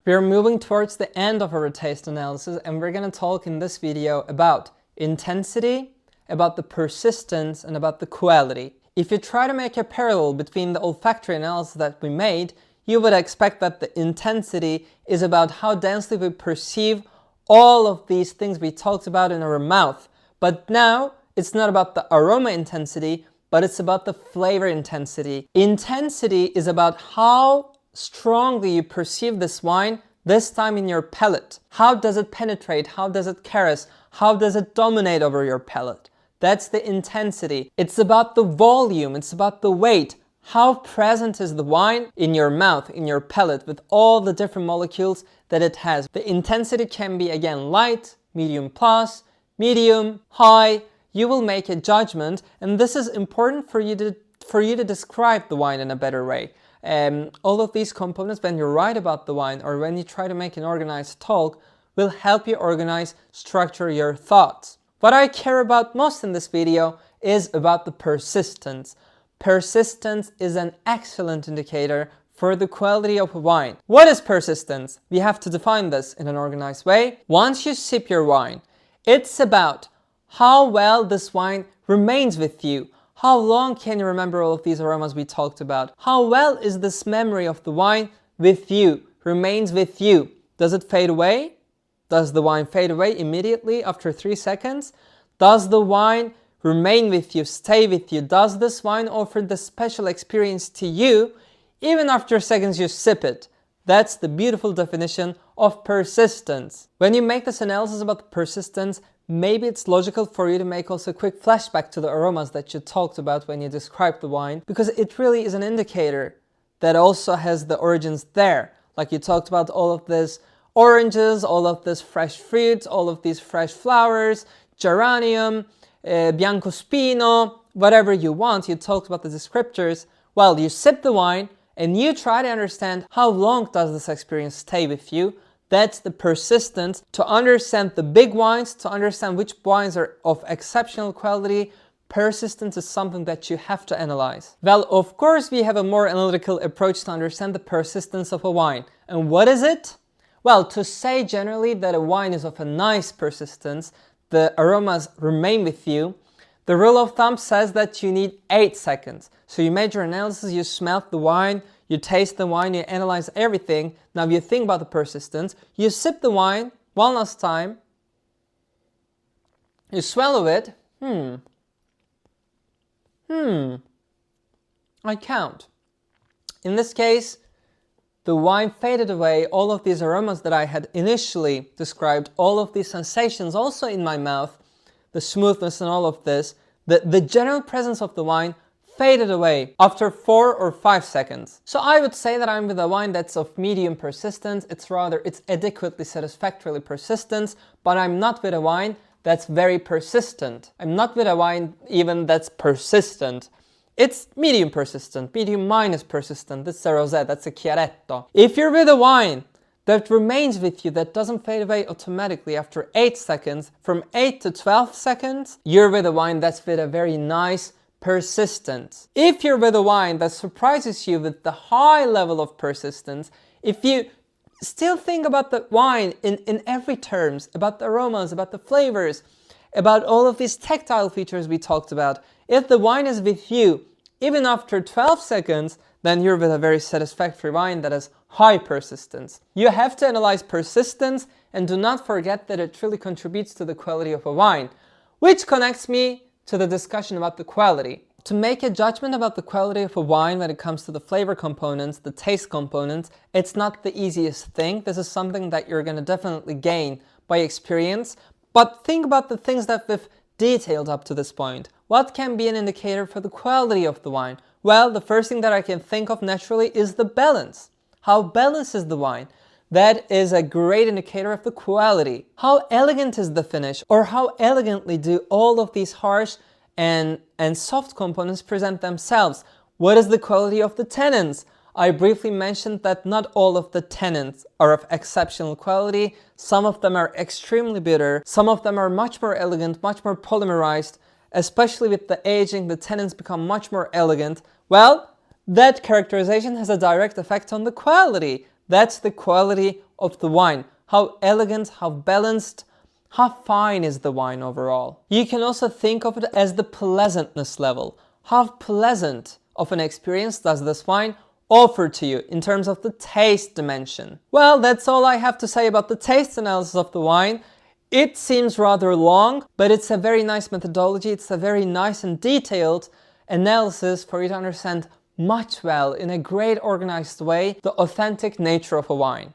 We are moving towards the end of our taste analysis, and we're going to talk in this video about intensity, about the persistence, and about the quality. If you try to make a parallel between the olfactory analysis that we made, you would expect that the intensity is about how densely we perceive all of these things we talked about in our mouth. But now, it's not about the aroma intensity, but it's about the flavor intensity. Intensity is about how strongly you perceive this wine, this time in your palate. How does it penetrate? How does it caress? How does it dominate over your palate? That's the intensity. It's about the volume. It's about the weight. How present is the wine in your mouth, in your palate, with all the different molecules that it has. The intensity can be, again, light, medium plus, medium, high. You will make a judgment, and this is important for you to describe the wine in a better way. All of these components, when you write about the wine or when you try to make an organized talk, will help you organize, structure your thoughts. What I care about most in this video is about the persistence. Persistence is an excellent indicator for the quality of a wine. What is persistence? We have to define this in an organized way. Once you sip your wine, it's about how well this wine remains with you. How long can you remember all of these aromas we talked about? How well is this memory of the wine with you, remains with you? Does it fade away? Does the wine fade away immediately after 3 seconds? Does the wine remain with you, stay with you? Does this wine offer the special experience to you even after seconds you sip it? That's the beautiful definition of persistence. When you make this analysis about the persistence, maybe it's logical for you to make also a quick flashback to the aromas that you talked about when you described the wine, because it really is an indicator that also has the origins there. Like you talked about all of this oranges, all of this fresh fruits, all of these fresh flowers, geranium, biancospino, whatever you want. You talked about the descriptors. Well, you sip the wine and you try to understand how long does this experience stay with you. That's the persistence, to understand the big wines, to understand which wines are of exceptional quality. Persistence is something that you have to analyze. Well, of course, we have a more analytical approach to understand the persistence of a wine. And what is it? Well, to say generally that a wine is of a nice persistence, the aromas remain with you, the rule of thumb says that you need 8 seconds. So you made your analysis, you smelled the wine, you taste the wine, you analyze everything. Now you think about the persistence, you sip the wine one last time, you swallow it, I count. In this case, the wine faded away, all of these aromas that I had initially described, all of these sensations also in my mouth, the smoothness and all of this, the general presence of the wine faded away after 4 or 5 seconds. So I would say that I'm with a wine that's of medium persistence. It's adequately satisfactorily persistent, but I'm not with a wine that's very persistent. I'm not with a wine even that's persistent. It's medium persistent, medium minus persistent. That's a rosé, that's a chiaretto. If you're with a wine that remains with you, that doesn't fade away automatically after 8 seconds, from 8 to 12 seconds, you're with a wine that's with a very nice persistence. If you're with a wine that surprises you with the high level of persistence, if you still think about the wine in every terms, about the aromas, about the flavors, about all of these tactile features we talked about, if the wine is with you even after 12 seconds, then you're with a very satisfactory wine that has high persistence. You have to analyze persistence, and do not forget that it really contributes to the quality of a wine, which connects me to the discussion about the quality. To make a judgment about the quality of a wine when it comes to the flavor components, the taste components, it's not the easiest thing. This is something that you're going to definitely gain by experience. But think about the things that we've detailed up to this point. What can be an indicator for the quality of the wine? Well, the first thing that I can think of naturally is the balance. How balanced is the wine? That is a great indicator of the quality. How elegant is the finish? Or how elegantly do all of these harsh and soft components present themselves? What is the quality of the tannins? I briefly mentioned that not all of the tannins are of exceptional quality. Some of them are extremely bitter. Some of them are much more elegant, much more polymerized. Especially with the aging, the tannins become much more elegant. Well, that characterization has a direct effect on the quality. That's the quality of the wine. How elegant, how balanced, how fine is the wine overall. You can also think of it as the pleasantness level. How pleasant of an experience does this wine offer to you in terms of the taste dimension? Well, that's all I have to say about the taste analysis of the wine. It seems rather long, but it's a very nice methodology. It's a very nice and detailed analysis for you to understand much well in a great organized way the authentic nature of a wine.